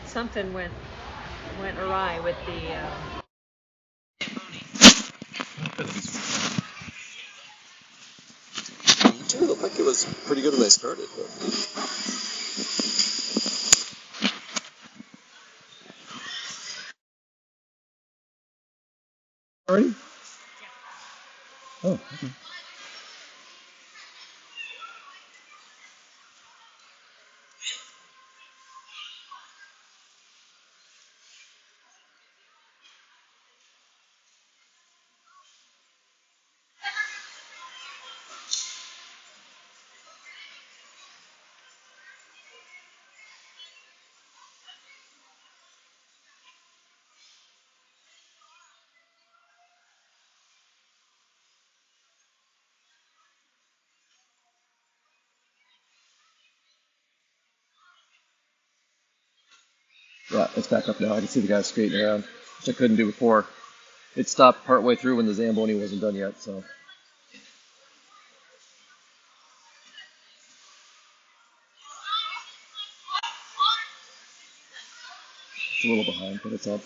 Something went awry with the. It looked like it was pretty good when they started. But... Already? Oh, okay. Yeah, it's back up now. I can see the guys skating around, which I couldn't do before. It stopped partway through when the Zamboni wasn't done yet, so it's a little behind, but it's up.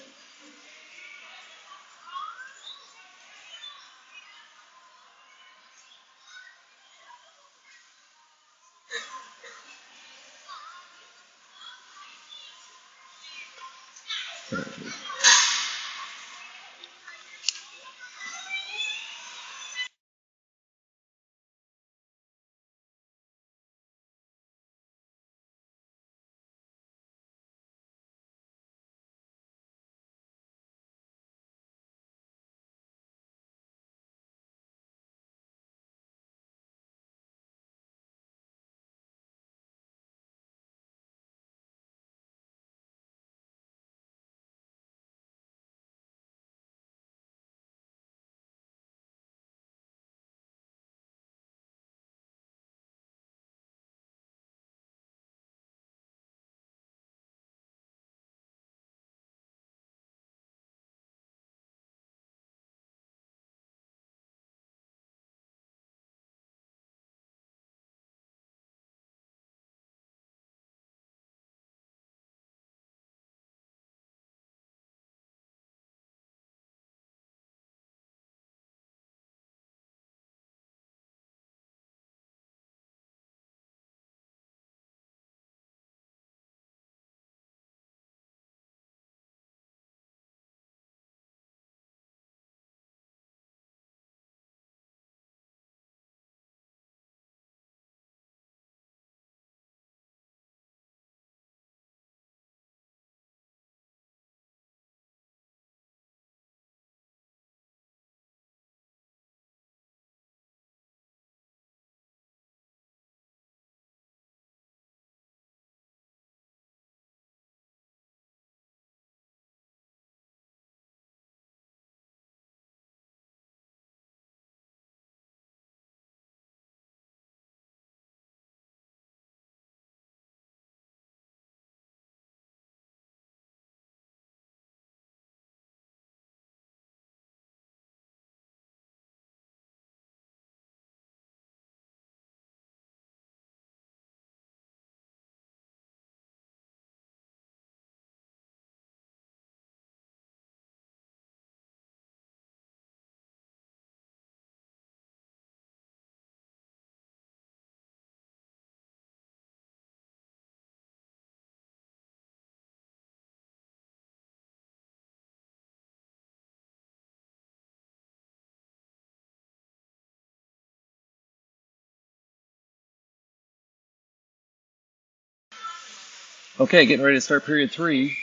Okay, getting ready to start period 3.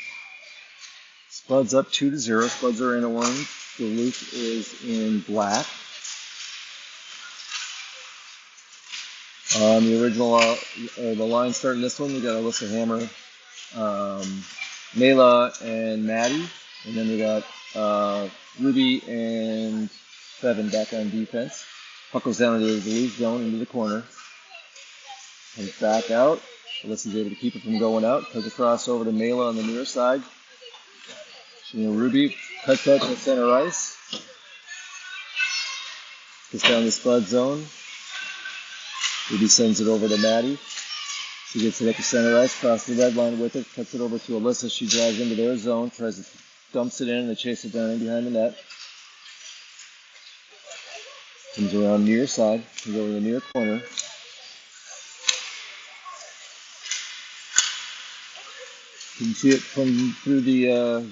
Spuds up 2-0. Spuds are in orange. Duluth is in black. The original, the line starting this one, we got Alyssa Hammer, Mayla, and Maddie. And then we got Ruby and Seven back on defense. Puck goes down into the Duluth zone, into the corner. Comes back out. Alyssa's able to keep it from going out. Cuts across over to Mayla on the near side. Ruby cuts out to center ice. Gets down the Spud zone. Ruby sends it over to Maddie. She gets it at the center ice, crosses the red line with it, cuts it over to Alyssa. She drives into their zone, dumps it in, and they chase it down in behind the net. Comes around near side, comes over the near corner. You can see it from through the,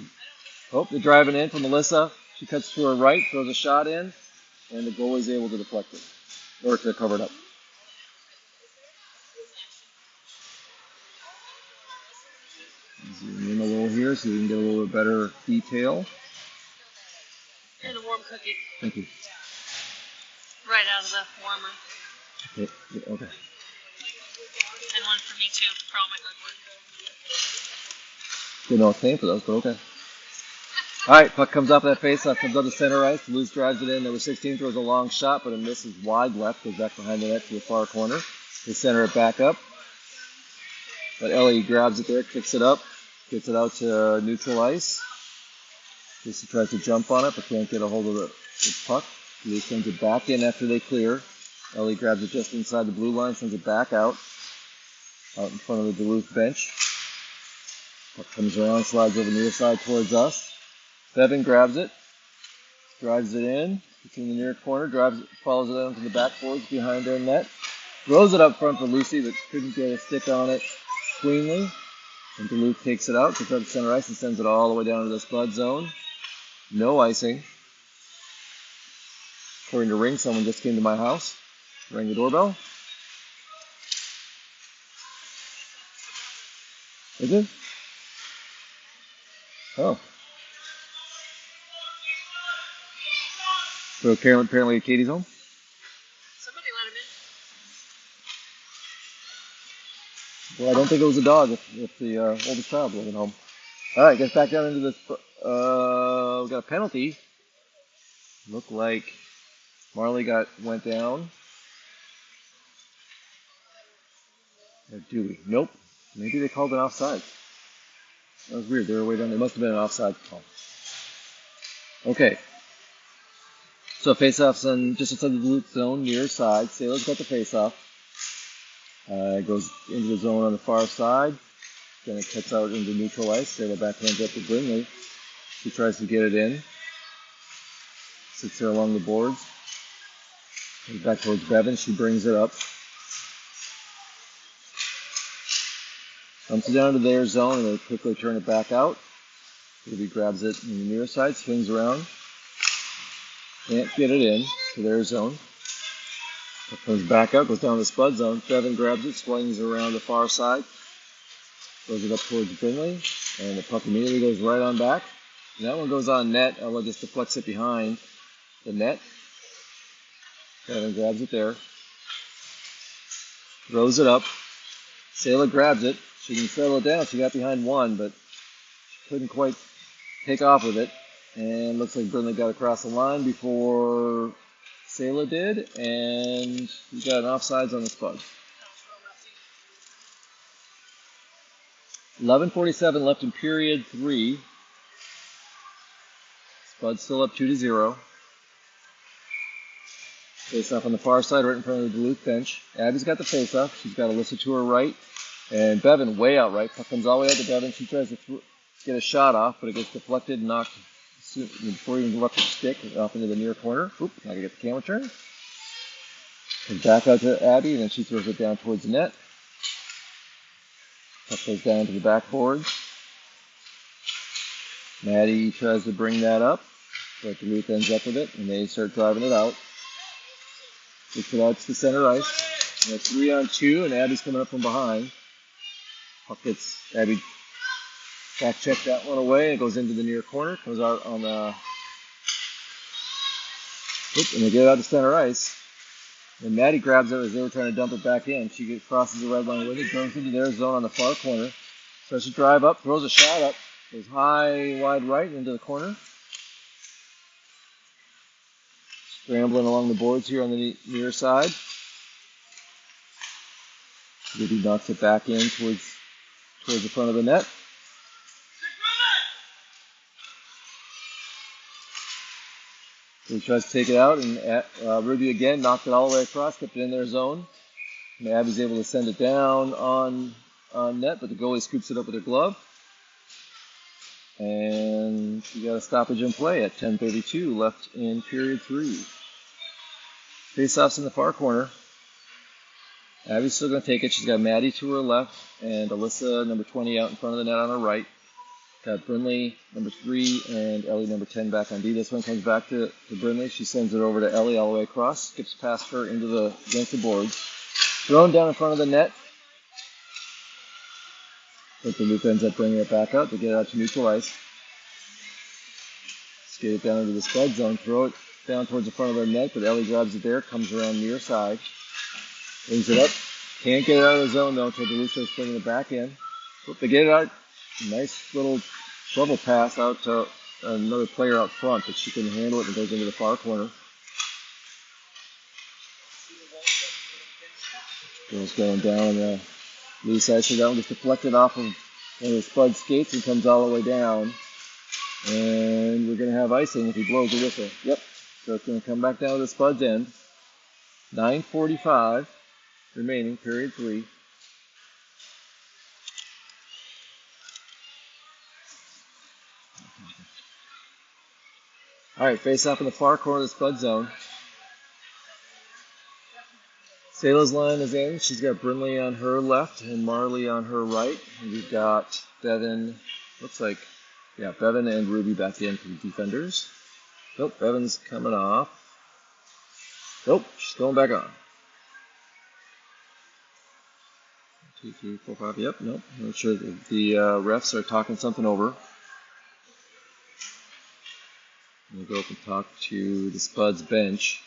they're driving in from Alyssa. She cuts to her right, throws a shot in, and the goalie is able to deflect it, or to cover it up. Zoom in a little here so you can get a little bit better detail. And a warm cookie. Thank you. Right out of the warmer. Okay. Yeah, okay. And one for me too, for all my hard work. Didn't know I was paying for those, but okay. Alright, puck comes off that faceoff, comes up the center ice. Duluth drives it in. Number 16 throws a long shot, but it misses wide left, goes back behind the net to the far corner. They center it back up. But Ellie grabs it there, kicks it up, gets it out to neutral ice. Just tries to jump on it, but can't get a hold of the puck. Duluth sends it back in after they clear. Ellie grabs it just inside the blue line, sends it back out in front of the Duluth bench. Puck comes around, slides over near side towards us. Bevan grabs it, drives it in. It's in the near corner, follows it out into the backboards behind their net. Throws it up front for Lucy, but couldn't get a stick on it cleanly. And Duluth takes it out, gets up to center ice, and sends it all the way down to the Spud zone. No icing. According to Ring, someone just came to my house. Rang the doorbell. Is it? Oh. So apparently Katie's home? Somebody let him in. Well, I don't think it was a dog if the oldest child wasn't home. Alright, gets back down into this. We got a penalty. Looked like Marley went down. Or Dewey. Nope. Maybe they called an offside. That was weird. They were way down. It must have been an offside call. Okay. So face-off's on just outside the Duluth zone, near side. Sailor's got the face-off. Goes into the zone on the far side. Then it cuts out into neutral ice. Sailor backhands up to Brinley. She tries to get it in. Sits there along the boards. Goes back towards Bevan. She brings it up. Dumps it down to their zone, and they quickly turn it back out. Ruby grabs it in the near side, swings around. Can't get it in to their zone. It comes back up, goes down to the Spud zone. Bevan grabs it, swings around the far side. Throws it up towards Brinley, and the puck immediately goes right on back. And that one goes on net. Ella just deflects it behind the net. Bevan grabs it there. Throws it up. Sailor grabs it. She can settle it down. She got behind one, but she couldn't quite take off with it. And looks like Brinley got across the line before Sailor did, and we got an offsides on the Spuds. 11:47 left in period 3. Spuds still up 2-0. Face-off on the far side, right in front of the Duluth bench. Abby's got the face-off. She's got Alyssa to her right. And Bevan way out right. Puck comes all the way out to Bevan. She tries to get a shot off, but it gets deflected and knocked before even left her stick off into the near corner. Oop, now I can get the camera turn. Comes back out to Abby, and then she throws it down towards the net. Puck goes down to the backboards. Maddie tries to bring that up, but Duluth ends up with it, and they start driving it out. Gets it out to the center ice. And it's 3-on-2, and Abby's coming up from behind. Puck gets Abby back check that one away. It goes into the near corner. Comes out on the. Oops, and they get it out to center ice. And Maddie grabs it as they were trying to dump it back in. She crosses the red line with it, goes into their zone on the far corner. Starts to drive up, throws a shot up, goes high, wide right into the corner. Scrambling along the boards here on the near side. Ruby knocks it back in towards the front of the net. So he tries to take it out, and Ruby again knocked it all the way across, kept it in their zone. And Abby's able to send it down on net, but the goalie scoops it up with her glove. And we got a stoppage in play at 10:32 left in period 3. Face-offs in the far corner. Abby's still going to take it. She's got Maddie to her left and Alyssa, number 20, out in front of the net on her right. Got Brinley, number 3, and Ellie, number 10, back on D. This one comes back to Brinley. She sends it over to Ellie all the way across. Skips past her against the boards. Thrown down in front of the net. But Duluth ends up bringing it back out to get it out to neutral ice. Skate it down into the Spuds zone. Throw it down towards the front of their net, but Ellie grabs it there. Comes around near side. Brings it up. Can't get it out of the zone, though, until Duluth starts bringing it back in. But they get it out. Nice little double pass out to another player out front, but she couldn't handle it and goes into the far corner. Girls going down the loose ice. So that one gets deflected off of one of the Spud skates and comes all the way down. And we're going to have icing if he blows the whistle. Yep. So it's going to come back down to the Spud's end. 9:45 remaining, period 3. All right, face off in the far corner of the Spud zone. Sayla's line is in. She's got Brinley on her left and Marley on her right. And we've got Bevan, Bevan and Ruby back in for the defenders. Nope, Bevan's coming off. Nope, she's going back on. 2, 3, 4, 5. Yep, nope. I'm not sure. The refs are talking something over. We'll go up and talk to the Spuds bench.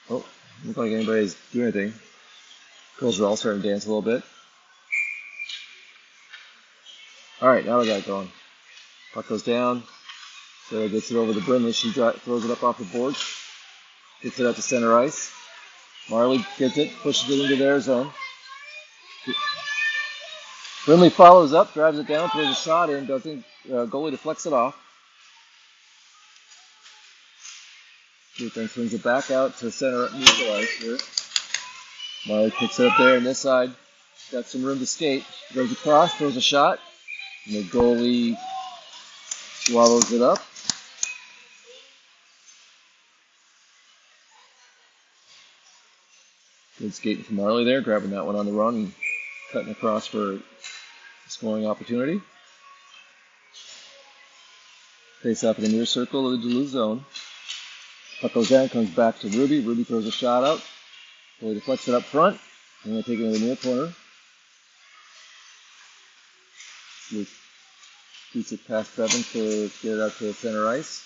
Oh, doesn't look like anybody's doing anything. Girls are all starting to dance a little bit. All right, now we got it going. Puck goes down. So gets it over to Brinley. She throws it up off the boards. Gets it out to center ice. Marley gets it, pushes it into their zone. Brinley follows up, drives it down, throws a shot in, doesn't. Goalie deflects it off. Then swings it back out to center neutral ice here. Marley picks it up there on this side. Got some room to skate. Goes across, throws a shot. And the goalie swallows it up. Good skating from Marley there, grabbing that one on the run and cutting across for a scoring opportunity. Face off in the near circle of the Duluth zone. Puck goes down, comes back to Ruby. Ruby throws a shot out. Goalie deflects it up front. And they take it into the near corner. Luke shoots it past Bevan to get it out to center ice.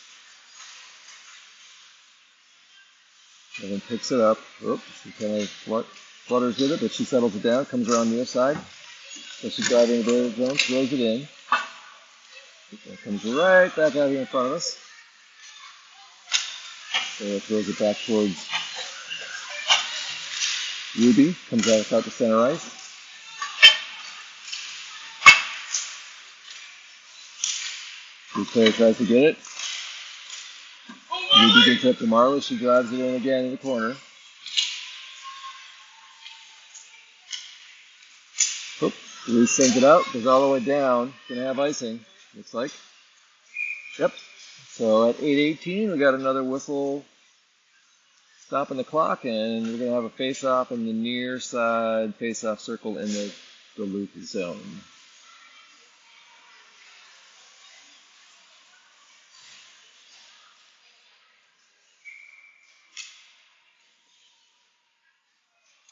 Bevan picks it up. Oops, she kind of flutters with it, but she settles it down, comes around near side. So she's driving into the zone, throws it in. It comes right back out here in front of us. So it throws it back towards Ruby. Comes out to center ice. This player tries to get it. Ruby gets up to Marley. She drives it in again in the corner. Oop. Duluth sends it out. Goes all the way down. Gonna have icing. Looks like. Yep. So at 8:18, we got another whistle stopping the clock, and we're going to have a face-off in the near side face-off circle in the Duluth zone.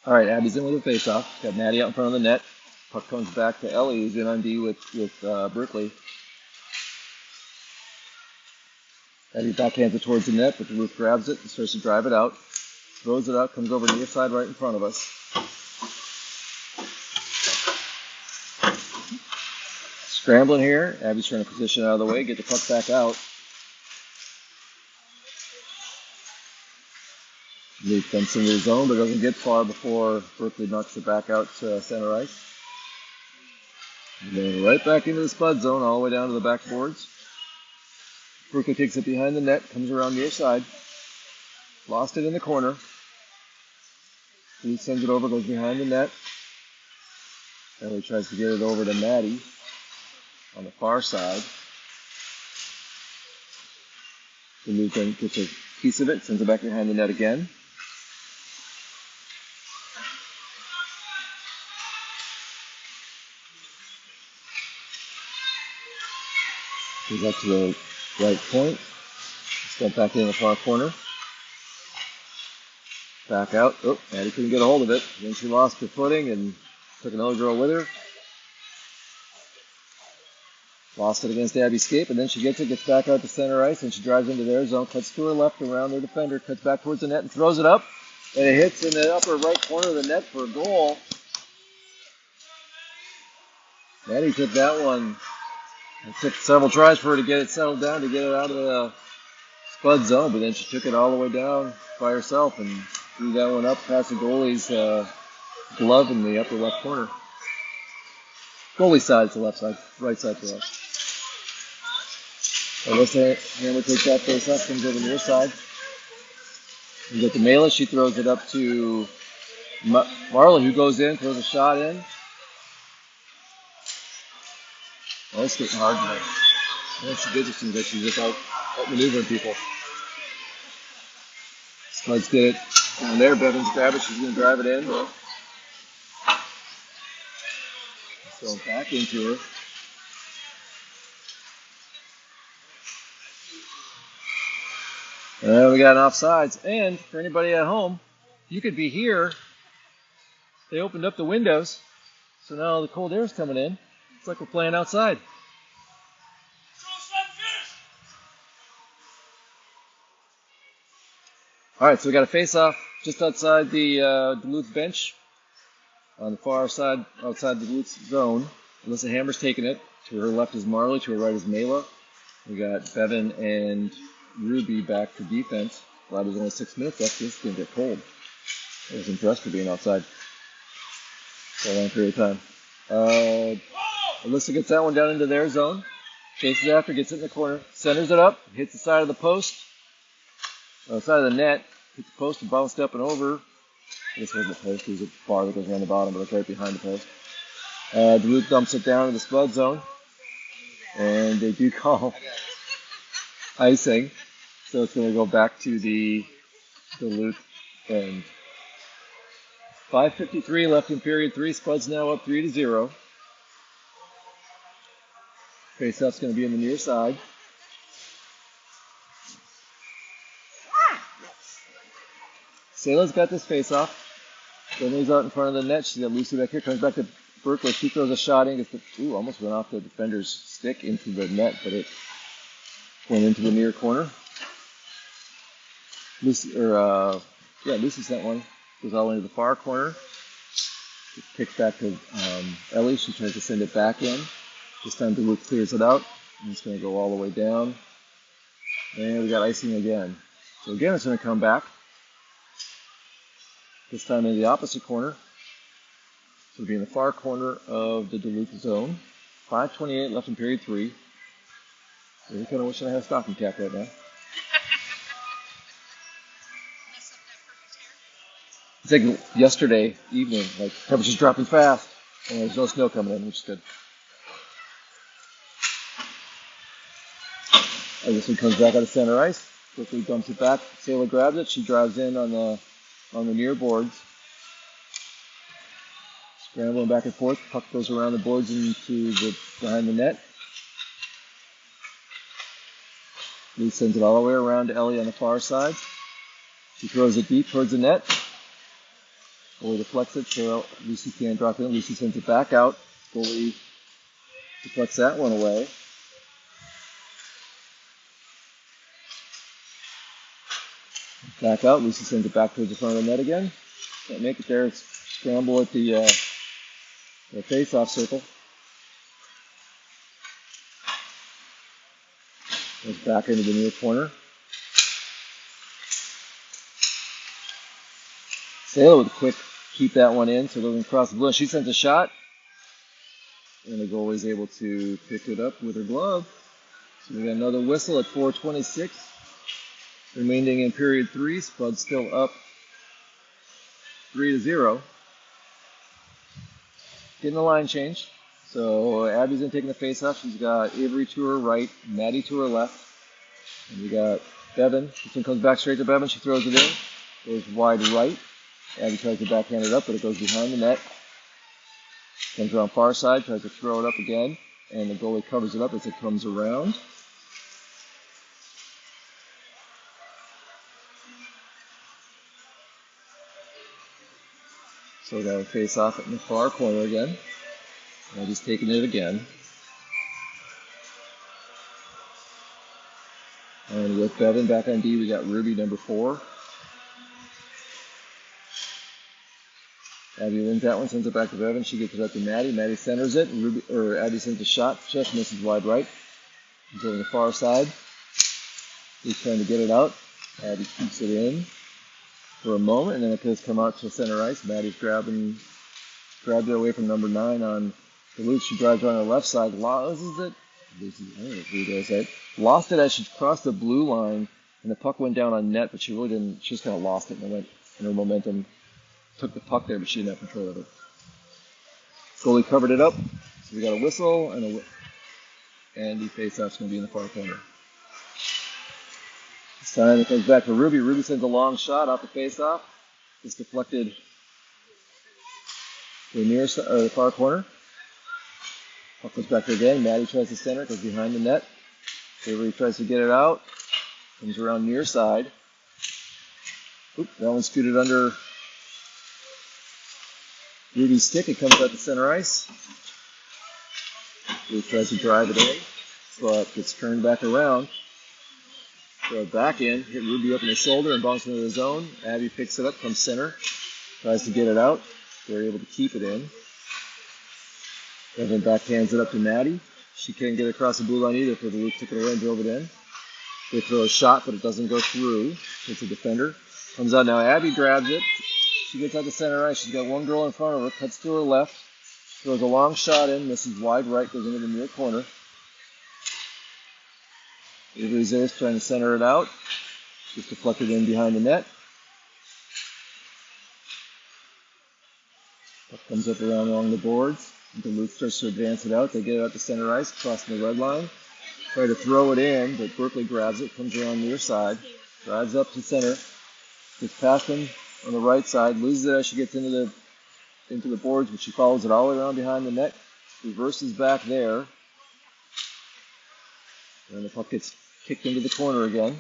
All right, Abby's in with a face-off. Got Maddie out in front of the net. Puck comes back to Ellie, who's in on D with Berkeley. Abby backhands it towards the net, but Duluth grabs it and starts to drive it out. Throws it out, comes over near side right in front of us. Scrambling here. Abby's trying to position out of the way, get the puck back out. Duluth dumps into the zone, but doesn't get far before Berkeley knocks it back out to center ice. And then right back into the Spud zone, all the way down to the backboards. Berkeley takes it behind the net, comes around near side. lost it in the corner. He sends it over, goes behind the net. Ellie tries to get it over to Maddie on the far side. Duluth then gets a piece of it, sends it back behind the net again. Goes up to the right point. Step back in the far corner. Back out. Oh, Maddie couldn't get a hold of it. Then she lost her footing and took another girl with her. Lost it against Abby Scape, and then she gets back out to center ice, and she drives into their zone, cuts to her left around their defender, cuts back towards the net and throws it up. And it hits in the upper right corner of the net for a goal. Maddie took that one. It took several tries for her to get it settled down, to get it out of the Spud zone, but then she took it all the way down by herself and threw that one up past the goalie's glove in the upper left corner. Goalie side to left side, right side to left. Alyssa Hammer takes that face up, comes over near side. You get the Mela, she throws it up to Marley, who goes in, throws a shot in. Oh, it's getting hard tonight. Yeah, she did. It seems like she's just out maneuvering people. Spuds get it down there. Bevan's grab it. She's going to drive it in. So back into her. And we got an offsides. And for anybody at home, you could be here. They opened up the windows, so now the cold air is coming in. It's like we're playing outside. All right, so we got a face-off just outside the Duluth bench on the far side, outside the Duluth zone. Alyssa Hammer's taking it. To her left is Marley. To her right is Mela. We got Bevan and Ruby back for defense. Glad there's only 6 minutes left. This is going to get cold. I was impressed for being outside for a long period of time. Alyssa gets that one down into their zone. Chases after, gets it in the corner. Centers it up. Hits the side of the post. Side of the net. Hit the post and bounced up and over. This wasn't the post. There's a bar that goes around the bottom, but it's right behind the post. Duluth dumps it down in the Spud zone. And they do call icing. So it's going to go back to the Duluth end. 5:53 left in period 3. Spud's now up 3-0. Face-off's going to be in the near side. Sayla's got this face-off. Emily's out in front of the net. She's got Lucy back here. Comes back to Berkeley. She throws a shot in. Almost went off the defender's stick into the net, but it went into the near corner. Lucy sent one. Goes all the way to the far corner. It kicks back to Ellie. She tries to send it back in. This time Duluth clears it out. And it's going to go all the way down. And we got icing again. So again, it's going to come back. This time in the opposite corner. So it'll be in the far corner of the Duluth zone. 5:28 left in period 3. Really kind of wishing I had a stocking cap right now. It's like yesterday evening, like temperature's dropping fast, and there's no snow coming in, which is good. And this one comes back out of center ice. Quickly dumps it back. Sayla grabs it. She drives in on the near boards. Scrambling back and forth. Puck goes around the boards into behind the net. Lee sends it all the way around to Ellie on the far side. She throws it deep towards the net. Goalie deflects it, so Lucy can't drop it in. Lucy sends it back out. Goalie deflects that one away. Back out. Lucy sends it back towards the front of the net again. Can't make it there. It's scramble at the face-off circle. Goes back into the near corner. Sayla with a quick keep that one in so it doesn't cross the blue. She sends a shot. And the goalie's able to pick it up with her glove. So we got another whistle at 4:26. Remaining in period 3, Spuds still up 3-0. Getting the line change. So Abby's in taking the face off. She's got Avery to her right, Maddie to her left. And we got Bevan. This one comes back straight to Bevan. She throws it in. Goes wide right. Abby tries to backhand it up, but it goes behind the net. Comes around far side, tries to throw it up again. And the goalie covers it up as it comes around. So we got a face off in the far corner again. Abby's taking it again. And with Bevan back on D, we got Ruby number 4. Abby wins that one, sends it back to Bevan. She gets it up to Maddie. Maddie centers it. Abby sends a shot. Just misses wide right. Goes over the far side. He's trying to get it out. Abby keeps it in for a moment, and then it does come out to center ice. Maddie's grabbed it away from number 9 on Duluth. She drives around the left side. Loses it. Lost it as she crossed the blue line, and the puck went down on net, but she really didn't. She just kind of lost it, and it went in her momentum. Took the puck there, but she didn't have control of it. Goalie covered it up, so we got a whistle and the face-off's going to be in the far corner. This time it comes back to Ruby. Ruby sends a long shot off the face-off. It's deflected to the far corner. Puck goes back there again. Maddie tries to center, goes behind the net. Avery tries to get it out. Comes around near side. Oop, that one's scooted under Ruby's stick. It comes out to center ice. Ruby tries to drive it in, but gets turned back around. Throw it back in, hit Ruby up in the shoulder and bounce into the zone. Abby picks it up from center, tries to get it out. They're able to keep it in. Bevan backhands it up to Maddie. She can't get across the blue line either, for Duluth took it away and drove it in. They throw a shot, but it doesn't go through. Hits a defender. Comes out now. Abby grabs it. She gets out to center ice. She's got one girl in front of her. Cuts to her left. Throws a long shot in. Misses wide right. Goes into the near corner. Avery's there trying to center it out. Just deflected in behind the net. Puck comes up around along the boards. Duluth starts to advance it out. They get it out to center ice, crossing the red line. Try to throw it in, but Berkeley grabs it, comes around near side, drives up to center, gets past him on the right side, loses it as she gets into the boards, but she follows it all the way around behind the net, reverses back there, and the puck gets kicked into the corner again.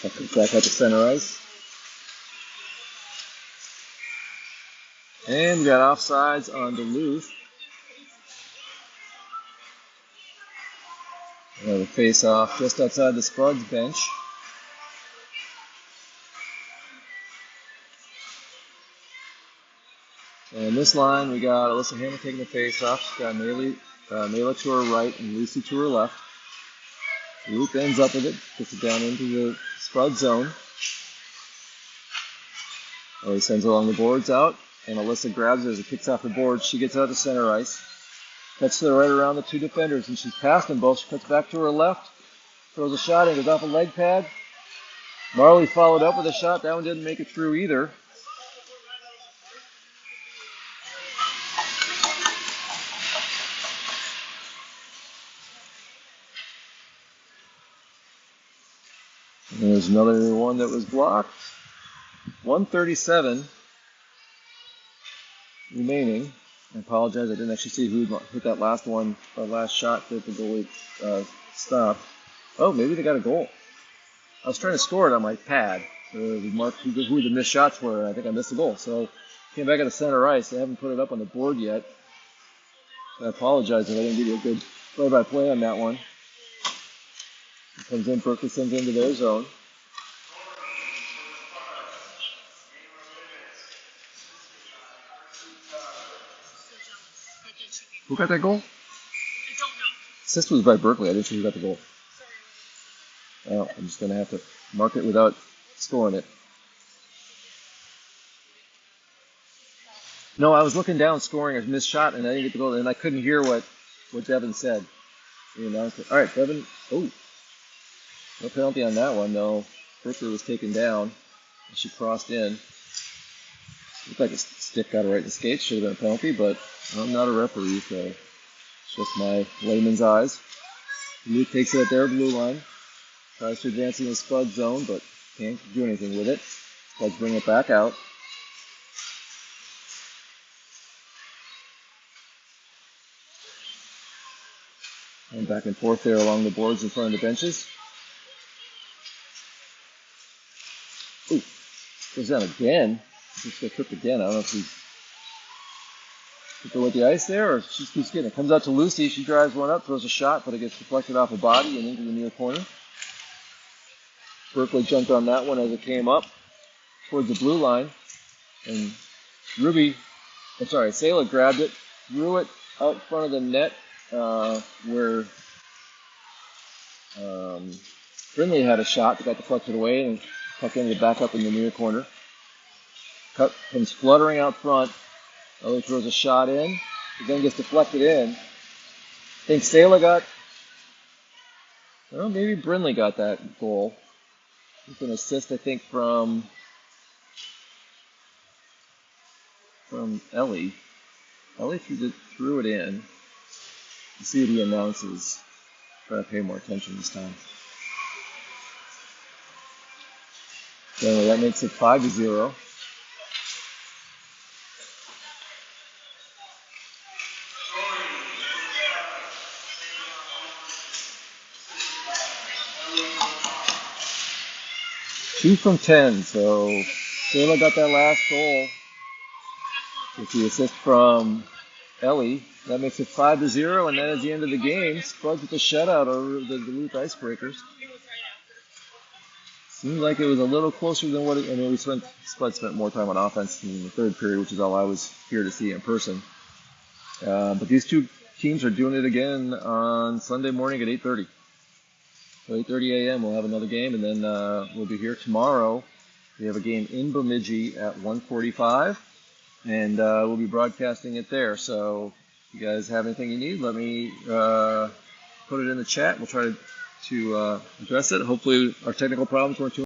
Puck comes back out to center ice. And we got offsides on Duluth. Another face-off just outside the Spuds bench. And this line, we got Alyssa Hammer taking the face-off. She's got Mayla to her right and Lucy to her left. Luke ends up with it, gets it down into the Spud zone. He sends it along the boards out, and Alyssa grabs it as it kicks off the board. She gets out to center ice. Cuts to the right around the 2 defenders, and she's past them both. She cuts back to her left, throws a shot in, goes off a leg pad. Marley followed up with a shot. That one didn't make it through either. And there's another one that was blocked. 1:37 remaining. I apologize, I didn't actually see who hit that last one, last shot that the goalie stopped. Oh, maybe they got a goal. I was trying to score it on my pad. Mark who the missed shots were, and I think I missed the goal. So came back at the center ice. They haven't put it up on the board yet. I apologize if I didn't give you a good play-by-play on that one. It comes in, Berkeley sends into their zone. Who got that goal? I don't know. Assist was by Berkeley. I didn't see who got the goal. Oh, I'm just going to have to mark it without scoring it. No, I was looking down, scoring a missed shot, and I didn't get the goal, and I couldn't hear what Devin said. The announcer. All right, Devin. Oh, no penalty on that one, though. Berkeley was taken down. She crossed in. Looked like a stick got her right in the skates. Should have been a penalty, but I'm not a referee, so it's just my layman's eyes. Duluth takes it at their blue line. Tries to advance in the Spuds zone, but can't do anything with it. Spuds bring it back out. And back and forth there along the boards in front of the benches. Ooh, goes down again. Just got tripped again. I don't know if he took her with the ice there or she just keeps getting it. Comes out to Lucy. She drives one up, throws a shot, but it gets deflected off a body and into the near corner. Berkeley jumped on that one as it came up towards the blue line. And Sela grabbed it, threw it out front of the net where Brindley had a shot that got deflected away and puck ended back up in the near corner. Cup comes fluttering out front. Ellie throws a shot in. It then gets deflected in. I think Sela got, well, maybe Brindley got that goal. It's an assist, I think, from Ellie. Ellie threw it in. You see what he announces. Try to pay more attention this time. So that makes it 5-0. Two from 10, so Sela got that last goal with the assist from Ellie. That makes it 5-0, and then at the end of the game, Spuds with a shutout over the Duluth Icebreakers. Seemed like it was a little closer than what Spuds spent more time on offense in the third period, which is all I was here to see in person. But these two teams are doing it again on Sunday morning at 8:30. So 8:30 a.m. we'll have another game, and then we'll be here tomorrow. We have a game in Bemidji at 1:45, and we'll be broadcasting it there. So if you guys have anything you need, let me put it in the chat. We'll try to address it. Hopefully our technical problems weren't too